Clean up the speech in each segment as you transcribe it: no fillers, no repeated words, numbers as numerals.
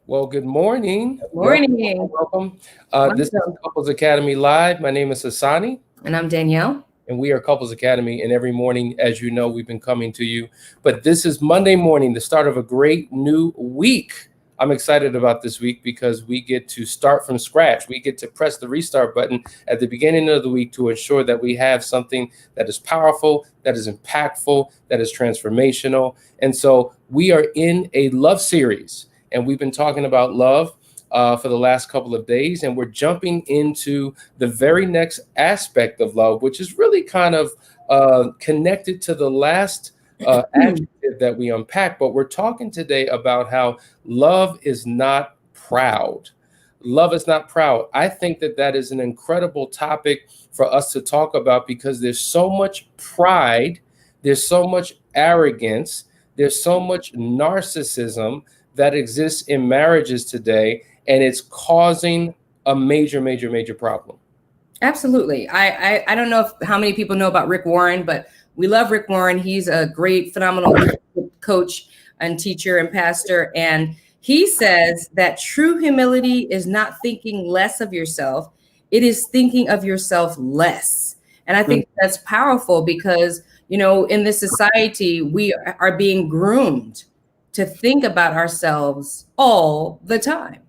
Well, good morning. Welcome, welcome, Morning. welcome. This is Welcome. Couples Academy Live. My name is Asani, And I'm Danielle. and we are Couples Academy. And every morning, as you know, we've been coming to you. But this is Monday morning, the start of a great new week. I'm excited about this week because we get to start from scratch. We get to press the restart button at the beginning of the week to ensure that we have something that is powerful, that is impactful, that is transformational. And so we are in a love series, and we've been talking about love for the last couple of days, and we're jumping into the very next aspect of love, which is really kind of connected to the last adjective that we unpacked. But we're talking today about how love is not proud. Love is not proud. I think that that is an incredible topic for us to talk about because there's so much pride, there's so much arrogance, there's so much narcissism that exists in marriages today, and it's causing a major problem. Absolutely. I don't know how many people know about Rick Warren, but we love Rick Warren. He's a great, phenomenal leadership coach and teacher and pastor. And he says that true humility is not thinking less of yourself, it is thinking of yourself less. And I think that's powerful because, in this society, we are being groomed to think about ourselves all the time,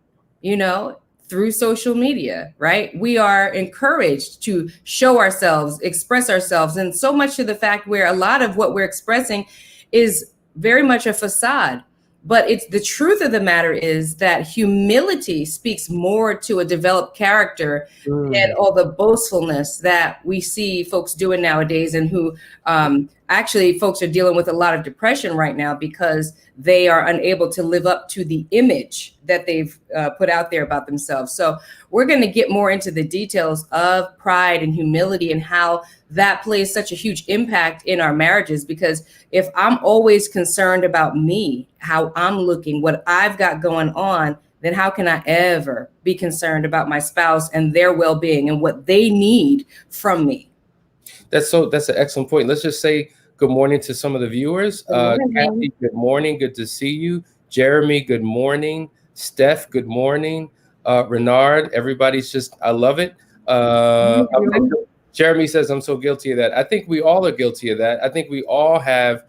you know, through social media, right? We are encouraged to show ourselves, express ourselves, and so much to the fact where a lot of what we're expressing is very much a facade. But it's the truth of the matter is that humility speaks more to a developed character than all the boastfulness that we see folks doing nowadays, and who actually folks are dealing with a lot of depression right now because they are unable to live up to the image that they've put out there about themselves. So we're going to get more into the details of pride and humility and how that plays such a huge impact in our marriages. Because if I'm always concerned about me, how I'm looking, what I've got going on, then how can I ever be concerned about my spouse and their well-being and what they need from me? That's an excellent point. Let's just say good morning to some of the viewers. Good morning. Kathy, good morning. Good to see you. Jeremy, good morning. Steph, good morning. Renard, everybody's just, I love it. Jeremy says, I'm so guilty of that. I think we all are guilty of that. I think we all have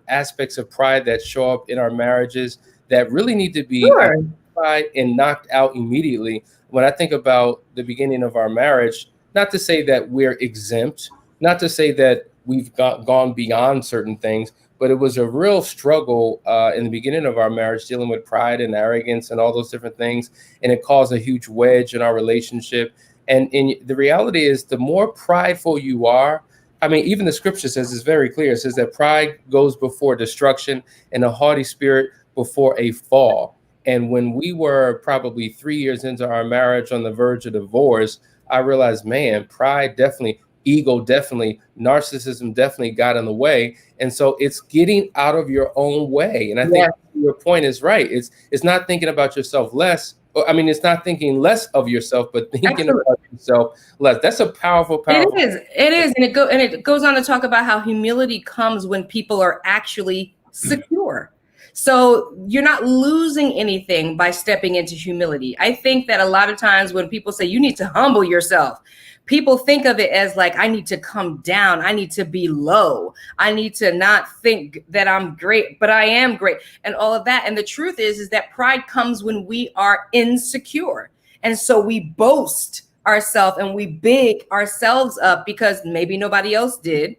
aspects of pride that show up in our marriages that really need to be Sure. identified and knocked out immediately. When I think about the beginning of our marriage, not to say that we're exempt, not to say that we've gone beyond certain things, but it was a real struggle in the beginning of our marriage, dealing with pride and arrogance and all those different things. And it caused a huge wedge in our relationship. And the reality is, the more prideful you are, I mean, even the scripture says, it's very clear. It says that pride goes before destruction and a haughty spirit before a fall. And when we were probably 3 years into our marriage on the verge of divorce, I realized, man, pride definitely, ego definitely, narcissism definitely got in the way. And so it's getting out of your own way. And I think your point is right. It's not thinking about yourself less. I mean, it's not thinking less of yourself, but thinking Absolutely. about yourself less. That's a powerful. It is, and it goes on to talk about how humility comes when people are actually secure. So you're not losing anything by stepping into humility. I think that a lot of times when people say you need to humble yourself, people think of it as like, I need to come down, I need to be low, I need to not think that I'm great, but I am great, and all of that. And the truth is that pride comes when we are insecure. And so we boast ourselves and we big ourselves up because maybe nobody else did.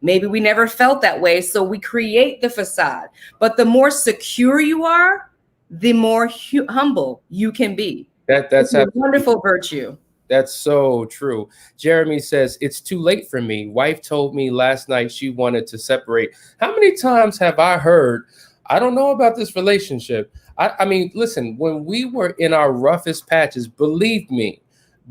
Maybe we never felt that way. So we create the facade. But the more secure you are, the more humble you can be. That's a wonderful virtue. That's so true. Jeremy says, it's too late for me. Wife told me last night she wanted to separate. How many times have I heard, I don't know about this relationship? I mean, listen, when we were in our roughest patches, believe me,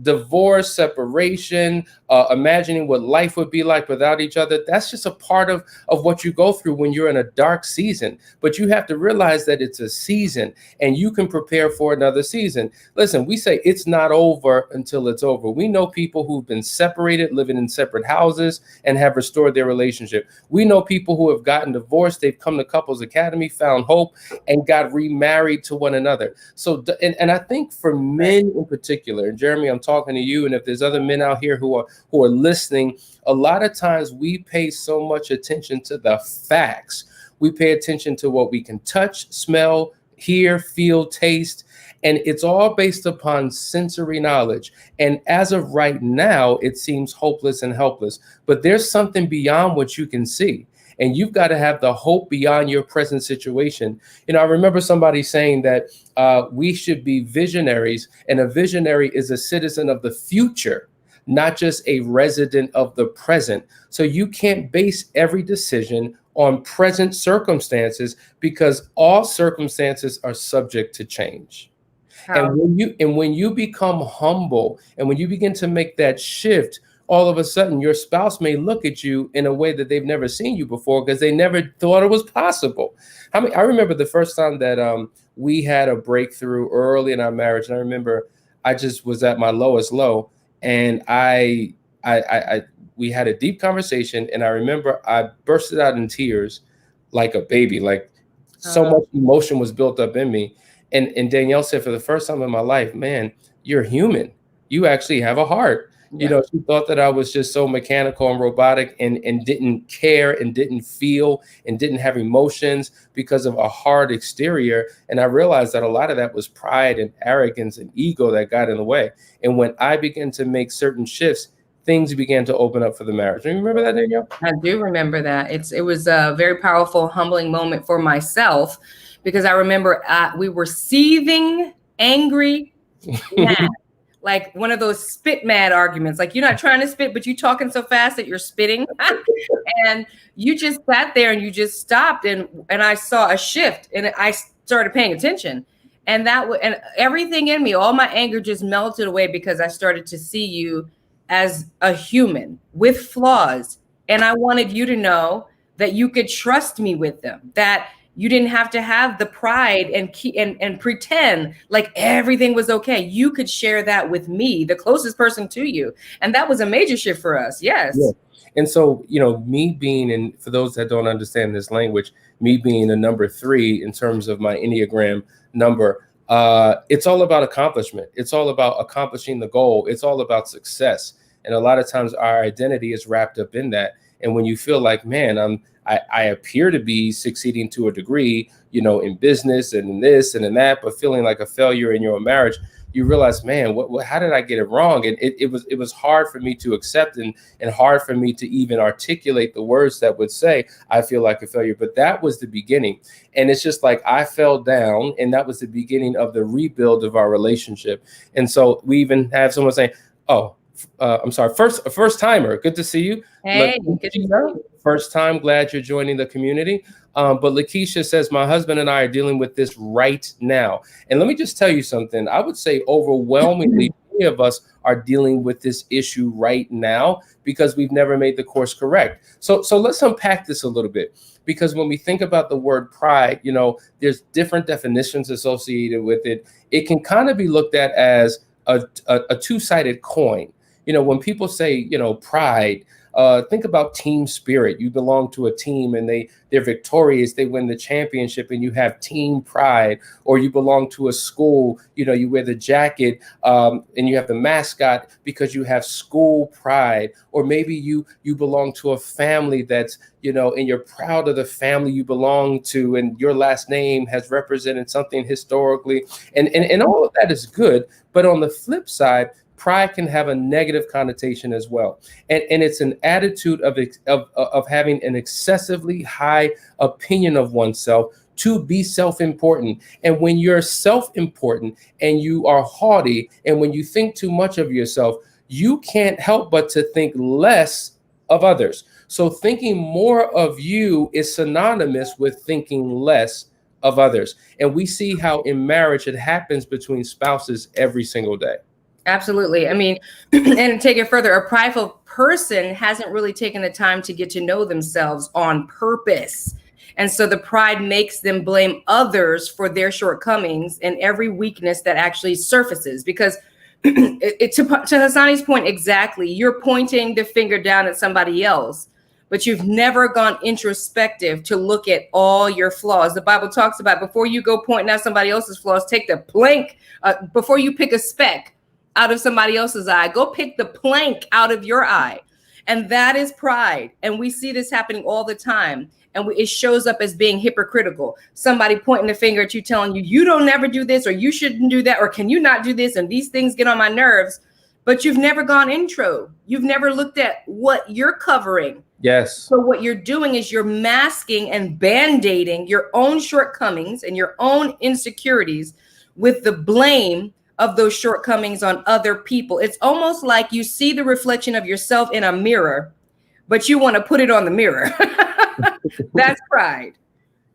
divorce, separation, imagining what life would be like without each other. That's just a part of what you go through when you're in a dark season. But you have to realize that it's a season and you can prepare for another season. Listen, we say it's not over until it's over. We know people who've been separated, living in separate houses, and have restored their relationship. We know people who have gotten divorced. They've come to Couples Academy, found hope, and got remarried to one another. So, and I think for men in particular, and Jeremy, I'm talking to you, and if there's other men out here who are listening, a lot of times we pay so much attention to the facts. We pay attention to what we can touch, smell, hear, feel, taste, and it's all based upon sensory knowledge. And as of right now, it seems hopeless and helpless, but there's something beyond what you can see. And you've got to have the hope beyond your present situation. You know, I remember somebody saying that we should be visionaries, and a visionary is a citizen of the future, not just a resident of the present. So you can't base every decision on present circumstances, because all circumstances are subject to change. And when you become humble, and when you begin to make that shift, all of a sudden your spouse may look at you in a way that they've never seen you before, because they never thought it was possible. I remember the first time that we had a breakthrough early in our marriage, and I remember I just was at my lowest low, and we had a deep conversation, and I remember I bursted out in tears like a baby, like so much emotion was built up in me. And Danielle said, for the first time in my life, man, you're human. You actually have a heart. Yeah. You know, she thought that I was just so mechanical and robotic, and didn't care and didn't feel and didn't have emotions because of a hard exterior. And I realized that a lot of that was pride and arrogance and ego that got in the way. And when I began to make certain shifts, things began to open up for the marriage. Do you remember that, Danielle? I do remember that. It was a very powerful, humbling moment for myself, because I remember we were seething, angry, mad, like one of those spit mad arguments. Like, you're not trying to spit, but you're talking so fast that you're spitting. And you just sat there and you just stopped. And I saw a shift, and I started paying attention. And and everything in me, all my anger just melted away, because I started to see you as a human with flaws. And I wanted you to know that you could trust me with them, that you didn't have to have the pride and pretend like everything was okay. You could share that with me, the closest person to you. And that was a major shift for us. Yes. Yeah. And so, you know, me being, and for those that don't understand this language, me being a number 3 in terms of my Enneagram number, it's all about accomplishment. It's all about accomplishing the goal. It's all about success. And a lot of times our identity is wrapped up in that. And when you feel like, man, I appear to be succeeding to a degree, you know, in business and in this and in that, but feeling like a failure in your marriage, you realize, man, how did I get it wrong? And it was hard for me to accept, and hard for me to even articulate the words that would say, I feel like a failure. But that was the beginning. And it's just like I fell down, and that was the beginning of the rebuild of our relationship. And so we even have someone saying, oh, I'm sorry, first timer. Good to see you. Hey, good to see you. First time, glad you're joining the community. But Lakeisha says, my husband and I are dealing with this right now. And let me just tell you something. I would say overwhelmingly, many of us are dealing with this issue right now because we've never made the course correct. So let's unpack this a little bit. Because when we think about the word pride, you know, there's different definitions associated with it. It can kind of be looked at as a two-sided coin. You know, when people say, you know, pride, think about team spirit. You belong to a team and they're victorious. They win the championship and you have team pride. Or you belong to a school, you know, you wear the jacket and you have the mascot because you have school pride. Or maybe you belong to a family that's, you know, and you're proud of the family you belong to, and your last name has represented something historically. And all of that is good. But on the flip side, pride can have a negative connotation as well. And it's an attitude of having an excessively high opinion of oneself, to be self-important. And when you're self-important and you are haughty, and when you think too much of yourself, you can't help but to think less of others. So thinking more of you is synonymous with thinking less of others. And we see how in marriage it happens between spouses every single day. Absolutely. I mean, and take it further, a prideful person hasn't really taken the time to get to know themselves on purpose. And so the pride makes them blame others for their shortcomings and every weakness that actually surfaces. Because to Hassani's point, exactly, you're pointing the finger down at somebody else, but you've never gone introspective to look at all your flaws. The Bible talks about before you go pointing out somebody else's flaws, take the plank, before you pick a speck out of somebody else's eye, go pick the plank out of your eye. And that is pride. And we see this happening all the time. And it shows up as being hypocritical. Somebody pointing the finger at you, telling you, you don't never do this, or you shouldn't do that, or can you not do this? And these things get on my nerves. But you've never gone intro. You've never looked at what you're covering. Yes. So what you're doing is you're masking and band-aiding your own shortcomings and your own insecurities with the blame of those shortcomings on other people. It's almost like you see the reflection of yourself in a mirror, but you want to put it on the mirror. That's pride.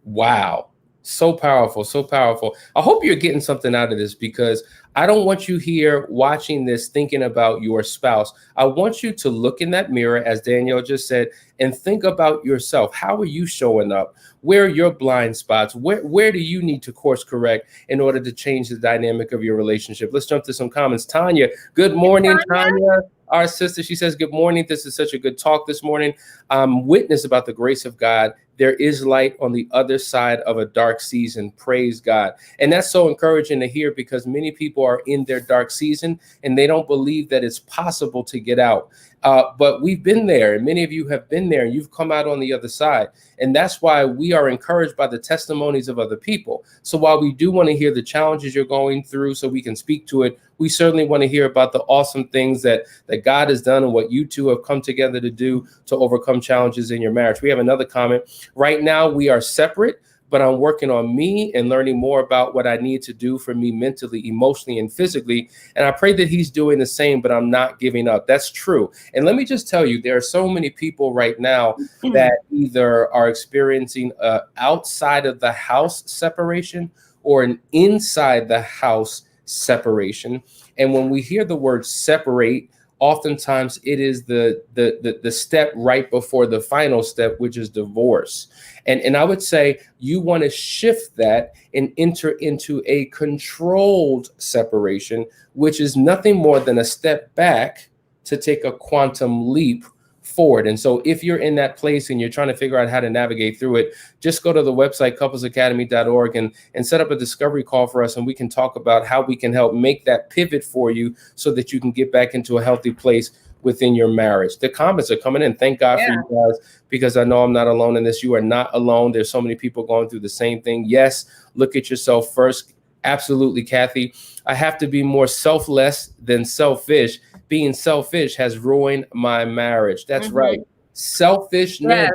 Wow. So powerful. So powerful. I hope you're getting something out of this, because I don't want you here watching this thinking about your spouse. I want you to look in that mirror, as Danielle just said, and think about yourself. How are you showing up? Where are your blind spots? Where do you need to course correct in order to change the dynamic of your relationship? Let's jump to some comments. Tanya, good morning, Tanya. Our sister, she says, good morning. This is such a good talk this morning. Witness about the grace of God. There is light on the other side of a dark season. Praise God. And that's so encouraging to hear, because many people are in their dark season and they don't believe that it's possible to get out. But we've been there, and many of you have been there, and you've come out on the other side. And that's why we are encouraged by the testimonies of other people. So while we do want to hear the challenges you're going through so we can speak to it, we certainly want to hear about the awesome things that God has done and what you two have come together to do to overcome challenges in your marriage. We have another comment. Right now, we are separate, but I'm working on me and learning more about what I need to do for me mentally, emotionally, and physically. And I pray that he's doing the same, but I'm not giving up. That's true. And let me just tell you, there are so many people right now that either are experiencing outside of the house separation or an inside the house separation. And when we hear the word separate, oftentimes it is the step right before the final step, which is divorce. And I would say you want to shift that and enter into a controlled separation, which is nothing more than a step back to take a quantum leap forward. And so if you're in that place and you're trying to figure out how to navigate through it, just go to the website couplesacademy.org and set up a discovery call for us, and we can talk about how we can help make that pivot for you so that you can get back into a healthy place within your marriage. The comments are coming in. Thank God for you guys, because I know I'm not alone in this. You are not alone. There's so many people going through the same thing. Yes, look at yourself first. Absolutely, Kathy. I have to be more selfless than selfish. Being selfish has ruined my marriage. That's right. Selfishness. Yes.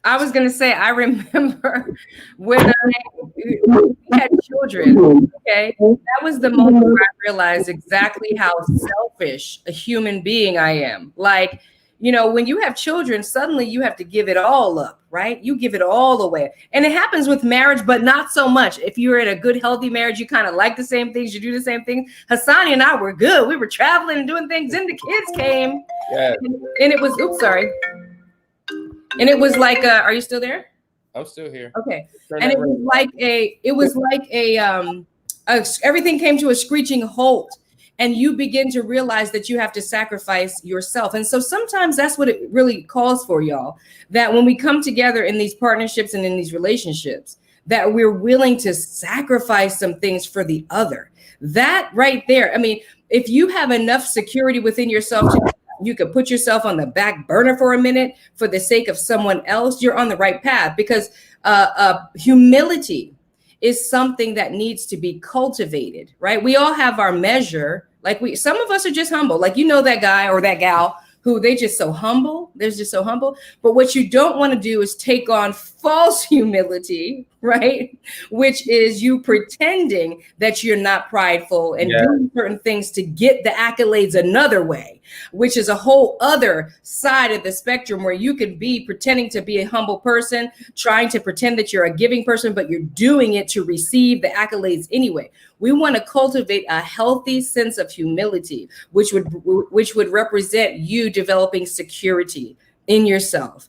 I was going to say, I remember when we had children, okay, that was the moment where I realized exactly how selfish a human being I am. Like, you know, when you have children, suddenly you have to give it all up, right? You give it all away. And it happens with marriage, but not so much. If you're in a good, healthy marriage, you kind of like the same things, you do the same things. Hassani and I were good. We were traveling and doing things, and the kids came. Yes. And it was, oops, sorry. And it was like, are you still there? I'm still here. Okay. And it was like everything came to a screeching halt, and you begin to realize that you have to sacrifice yourself. And so sometimes that's what it really calls for, y'all, that when we come together in these partnerships and in these relationships, that we're willing to sacrifice some things for the other. That right there. I mean, if you have enough security within yourself, you could put yourself on the back burner for a minute for the sake of someone else, you're on the right path, because humility is something that needs to be cultivated, right? We all have our measure. Like some of us are just humble. Like, you know, that guy or that gal who they just so humble. They're just so humble. But what you don't want to do is take on false humility, right? Which is you pretending that you're not prideful and doing certain things to get the accolades another way, which is a whole other side of the spectrum where you could be pretending to be a humble person, trying to pretend that you're a giving person, but you're doing it to receive the accolades anyway. We want to cultivate a healthy sense of humility, which would represent you developing security in yourself.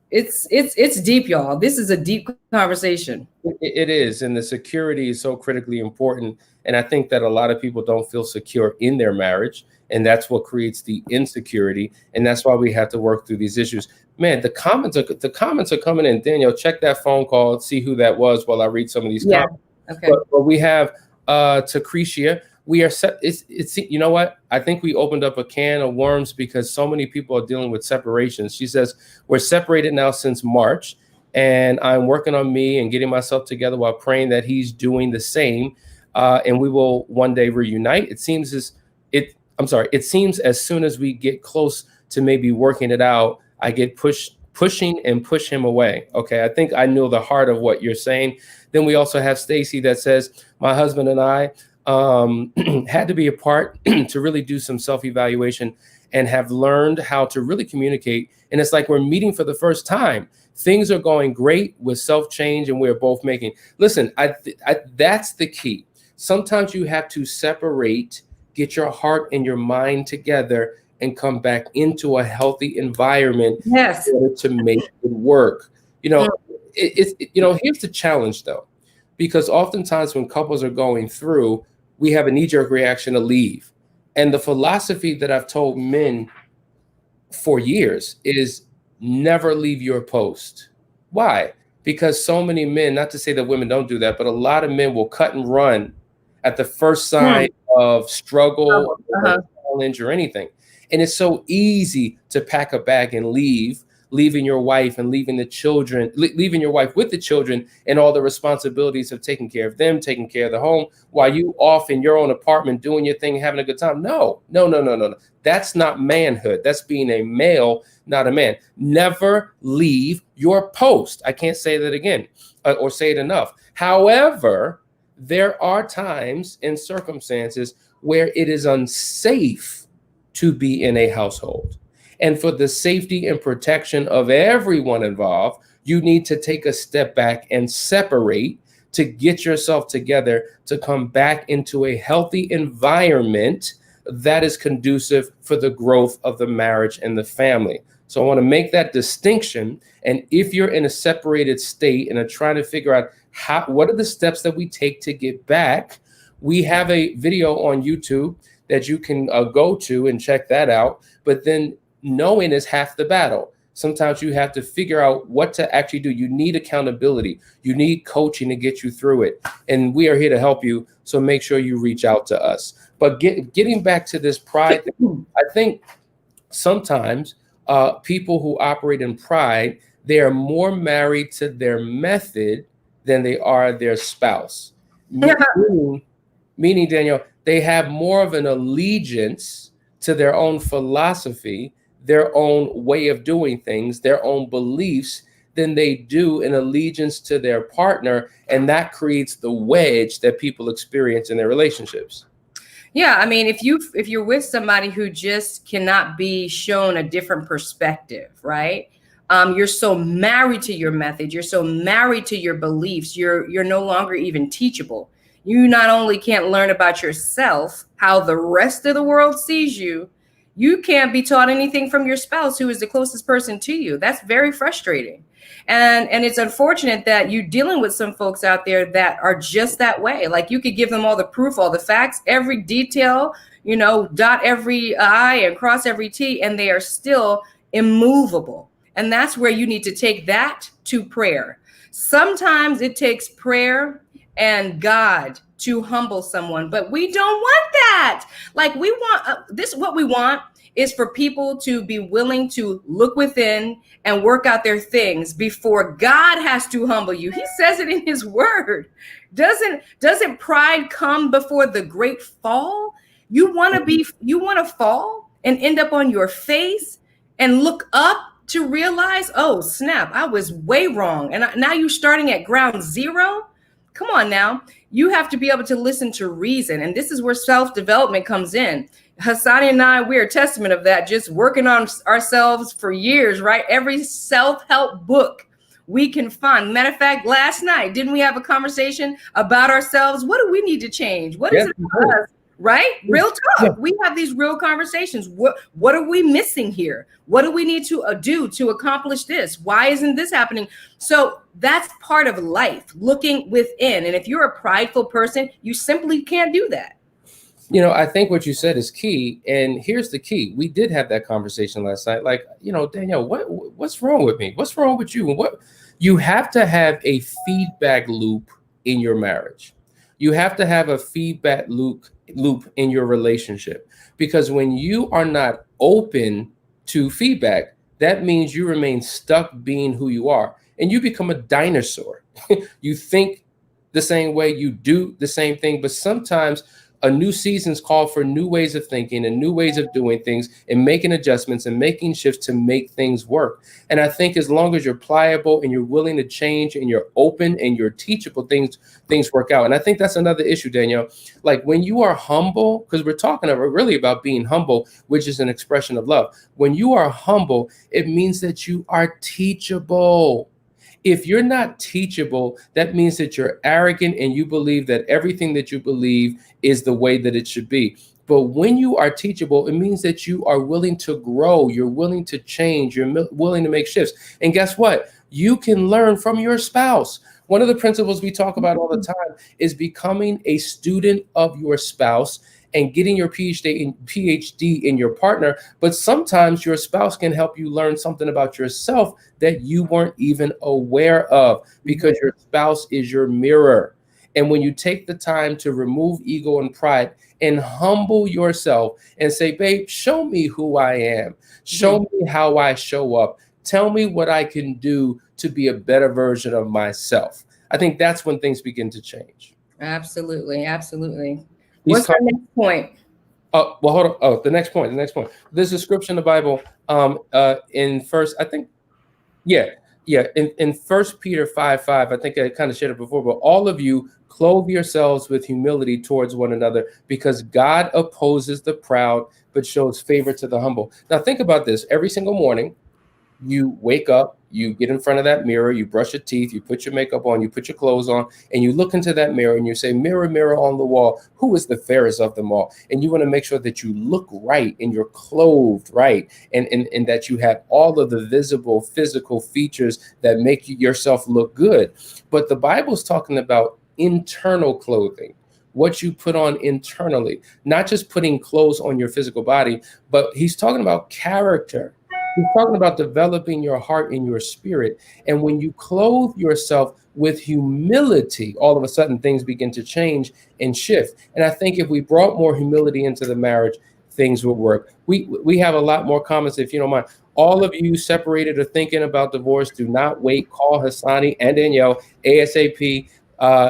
It's deep, y'all. This is a deep conversation. It is, and the security is so critically important. And I think that a lot of people don't feel secure in their marriage, and that's what creates the insecurity. And that's why we have to work through these issues. Man, the comments are coming in. Daniel, check that phone call, see who that was while I read some of these comments. Okay. But we have Tacretia. We are set. It's you know what? I think we opened up a can of worms because so many people are dealing with separations. She says, we're separated now since March, and I'm working on me and getting myself together while praying that he's doing the same. And we will one day reunite. It seems as soon as we get close to maybe working it out, I get pushing and push him away. Okay, I think I know the heart of what you're saying. Then we also have Stacy that says, my husband and I had to be apart to really do some self-evaluation and have learned how to really communicate. And it's like we're meeting for the first time. Things are going great with self-change, and we're both making. Listen, that's the key. Sometimes you have to separate, get your heart and your mind together, and come back into a healthy environment in order to make it work. Here's the challenge though, because oftentimes when couples are going through, we have a knee-jerk reaction to leave. And the philosophy that I've told men for years is never leave your post. Why? Because so many men, not to say that women don't do that, but a lot of men will cut and run at the first sign of struggle or challenge or anything. And it's so easy to pack a bag and leave, leaving your wife and leaving the children, leaving your wife with the children and all the responsibilities of taking care of them, taking care of the home, while you off in your own apartment doing your thing, having a good time. No. That's not manhood. That's being a male, not a man. Never leave your post. I can't say that again or say it enough. However, there are times and circumstances where it is unsafe to be in a household. And for the safety and protection of everyone involved, you need to take a step back and separate to get yourself together to come back into a healthy environment that is conducive for the growth of the marriage and the family. So I want to make that distinction. And if you're in a separated state and are trying to figure out what are the steps that we take to get back, we have a video on YouTube that you can go to and check that out. But then knowing is half the battle. Sometimes you have to figure out what to actually do. You need accountability. You need coaching to get you through it. And we are here to help you. So make sure you reach out to us. But getting back to this pride, I think sometimes people who operate in pride, they are more married to their method than they are their spouse. Meaning, Daniel, they have more of an allegiance to their own philosophy, their own way of doing things, their own beliefs, than they do an allegiance to their partner. And that creates the wedge that people experience in their relationships. Yeah, I mean, if you're with somebody who just cannot be shown a different perspective, right? You're so married to your method, you're so married to your beliefs, you're no longer even teachable. You not only can't learn about yourself, how the rest of the world sees you, you can't be taught anything from your spouse, who is the closest person to you. That's very frustrating. And it's unfortunate that you're dealing with some folks out there that are just that way. Like, you could give them all the proof, all the facts, every detail, dot every I and cross every T, and they are still immovable. And that's where you need to take that to prayer. Sometimes it takes prayer and God to humble someone, but we don't want that. Like, we want what we want is for people to be willing to look within and work out their things before God has to humble you. He says it in his word. Doesn't pride come before the great fall? You want to fall and end up on your face and look up to realize, oh, snap, I was way wrong. And now you're starting at ground zero. Come on now. You have to be able to listen to reason. And this is where self-development comes in. Hassani and I, we're a testament of that, just working on ourselves for years, right? Every self-help book we can find. Matter of fact, last night, didn't we have a conversation about ourselves? What do we need to change? What is it about us? Right? Real talk. Yeah. We have these real conversations. What are we missing here? What do we need to do to accomplish this? Why isn't this happening? So that's part of life, looking within. And if you're a prideful person, you simply can't do that. You know, I think what you said is key. And here's the key. We did have that conversation last night. Like, you know, Danielle, what's wrong with me? What's wrong with you? And what you have to have a feedback loop in your marriage. You have to have a feedback loop in your relationship, because when you are not open to feedback, that means you remain stuck being who you are and you become a dinosaur. You think the same way, you do the same thing, but sometimes a new season's call for new ways of thinking and new ways of doing things and making adjustments and making shifts to make things work. And I think as long as you're pliable and you're willing to change and you're open and you're teachable, things work out. And I think that's another issue, Danielle. Like when you are humble, because we're talking really about being humble, which is an expression of love. When you are humble, it means that you are teachable. If you're not teachable, that means that you're arrogant and you believe that everything that you believe is the way that it should be. But when you are teachable, it means that you are willing to grow, you're willing to change, you're willing to make shifts. And guess what? You can learn from your spouse. One of the principles we talk about all the time is becoming a student of your spouse and getting your PhD in your partner. But sometimes your spouse can help you learn something about yourself that you weren't even aware of, because your spouse is your mirror. And when you take the time to remove ego and pride and humble yourself and say, babe, show me who I am. Show me how I show up. Tell me what I can do to be a better version of myself. I think that's when things begin to change. Absolutely. Absolutely. What's the next point? Oh, well, hold on. Oh, the next point. There's a scripture in the Bible in first, I think, in 1 Peter 5:5, I think I kind of shared it before, but all of you clothe yourselves with humility towards one another, because God opposes the proud, but shows favor to the humble. Now think about this. Every single morning, you wake up, you get in front of that mirror, you brush your teeth, you put your makeup on, you put your clothes on, and you look into that mirror and you say, mirror, mirror on the wall, who is the fairest of them all? And you want to make sure that you look right and you're clothed right, and that you have all of the visible physical features that make yourself look good. But the Bible's talking about internal clothing, what you put on internally, not just putting clothes on your physical body, but he's talking about character. He's talking about developing your heart and your spirit. And when you clothe yourself with humility, all of a sudden things begin to change and shift. And I think if we brought more humility into the marriage, things would work. We have a lot more comments, if you don't mind. All of you separated or thinking about divorce, do not wait. Call Hassani and Danielle ASAP.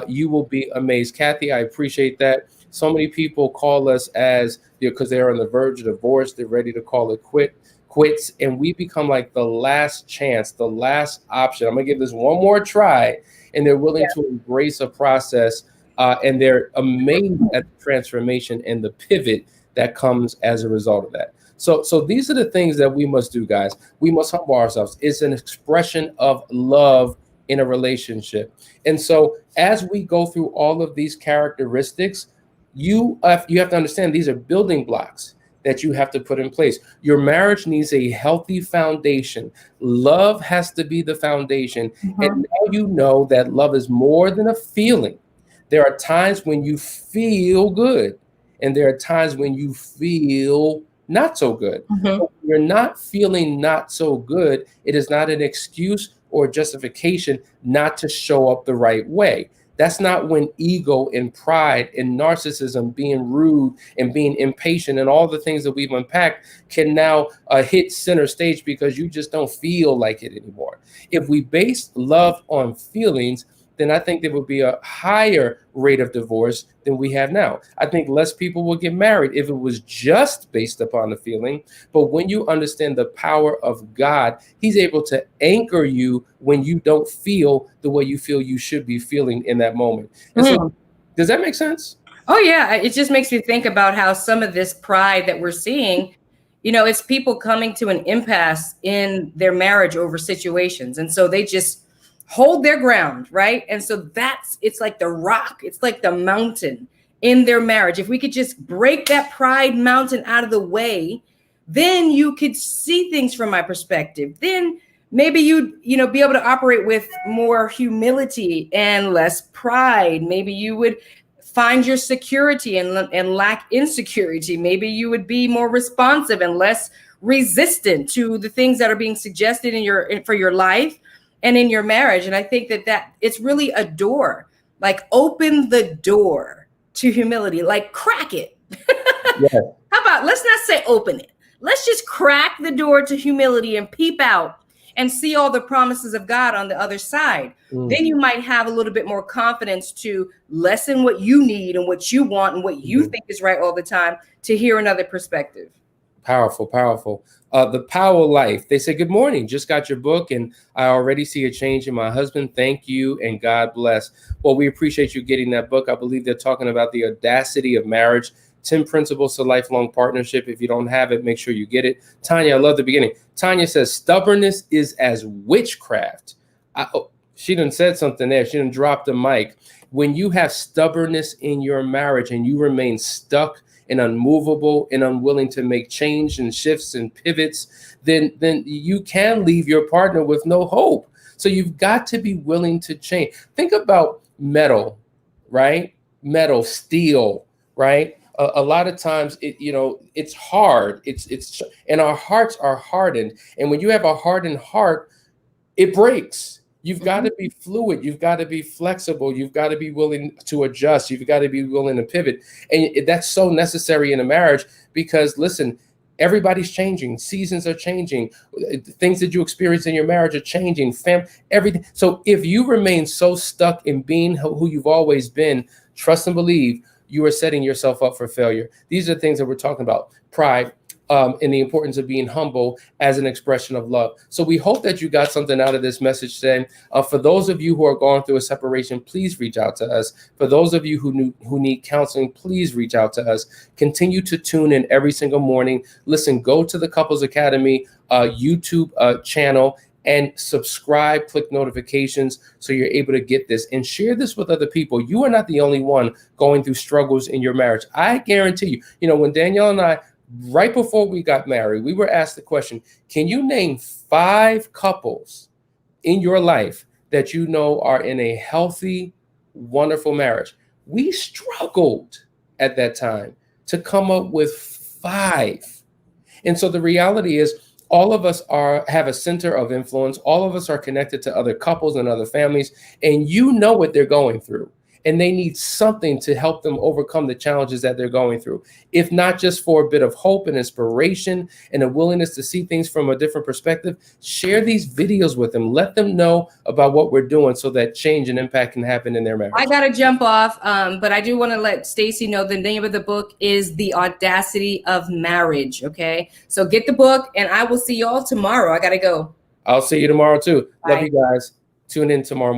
You will be amazed. Kathy, I appreciate that. So many people call us as, because they're on the verge of divorce, they're ready to call it quits, and we become like the last chance, the last option. I'm gonna give this one more try, and they're willing to embrace a process, and they're amazed at the transformation and the pivot that comes as a result of that. So these are the things that we must do, guys. We must humble ourselves. It's an expression of love in a relationship. And so as we go through all of these characteristics, you have to understand these are building blocks that you have to put in place. Your marriage needs a healthy foundation. Love has to be the foundation. And now you know that love is more than a feeling. There are times when you feel good, and there are times when you feel not so good. But when you're not feeling not so good, it is not an excuse or justification not to show up the right way. That's not when ego and pride and narcissism, being rude and being impatient and all the things that we've unpacked can now hit center stage because you just don't feel like it anymore. If we base love on feelings, then I think there would be a higher rate of divorce than we have now. I think less people will get married if it was just based upon the feeling. But when you understand the power of God, he's able to anchor you when you don't feel the way you feel you should be feeling in that moment. And so, does that make sense? Oh, yeah. It just makes me think about how some of this pride that we're seeing, it's people coming to an impasse in their marriage over situations. And so they just hold their ground, right? And so it's like the rock, it's like the mountain in their marriage. If we could just break that pride mountain out of the way, then you could see things from my perspective. Then maybe you'd, be able to operate with more humility and less pride. Maybe you would find your security and lack insecurity. Maybe you would be more responsive and less resistant to the things that are being suggested for your life and in your marriage. And I think that it's really a door, like open the door to humility, like crack it. Yeah. How about, let's not say open it. Let's just crack the door to humility and peep out and see all the promises of God on the other side. Then you might have a little bit more confidence to lessen what you need and what you want and what you think is right all the time to hear another perspective. Powerful, powerful. The Power Life. They say, good morning. Just got your book and I already see a change in my husband. Thank you and God bless. Well, we appreciate you getting that book. I believe they're talking about the audacity of marriage. 10 Principles to Lifelong Partnership. If you don't have it, make sure you get it. Tanya, I love the beginning. Tanya says, stubbornness is as witchcraft. She done said something there. She done dropped the mic. When you have stubbornness in your marriage and you remain stuck and unmovable and unwilling to make change and shifts and pivots, then you can leave your partner with no hope. So you've got to be willing to change. Think about metal, right? Metal, steel, right? A lot of times, it's hard. It's and our hearts are hardened. And when you have a hardened heart, it breaks. You've got to be fluid. You've got to be flexible. You've got to be willing to adjust. You've got to be willing to pivot. And that's so necessary in a marriage because, listen, everybody's changing. Seasons are changing. Things that you experience in your marriage are changing. Everything. So if you remain so stuck in being who you've always been, trust and believe, you are setting yourself up for failure. These are things that we're talking about. Pride, and the importance of being humble as an expression of love. So we hope that you got something out of this message today. For those of you who are going through a separation, please reach out to us. For those of you who need counseling, please reach out to us. Continue to tune in every single morning. Listen, go to the Couples Academy YouTube channel and subscribe, click notifications so you're able to get this and share this with other people. You are not the only one going through struggles in your marriage. I guarantee you, when Danielle and I, right before we got married, we were asked the question, can you name 5 couples in your life that you know are in a healthy, wonderful marriage? We struggled at that time to come up with 5. And so the reality is, all of us have a center of influence. All of us are connected to other couples and other families, and you know what they're going through. And they need something to help them overcome the challenges that they're going through. If not just for a bit of hope and inspiration and a willingness to see things from a different perspective, share these videos with them. Let them know about what we're doing so that change and impact can happen in their marriage. I got to jump off, but I do want to let Stacy know the name of the book is The Audacity of Marriage. Okay, so get the book and I will see you all tomorrow. I got to go. I'll see you tomorrow too. Bye. Love you guys. Tune in tomorrow.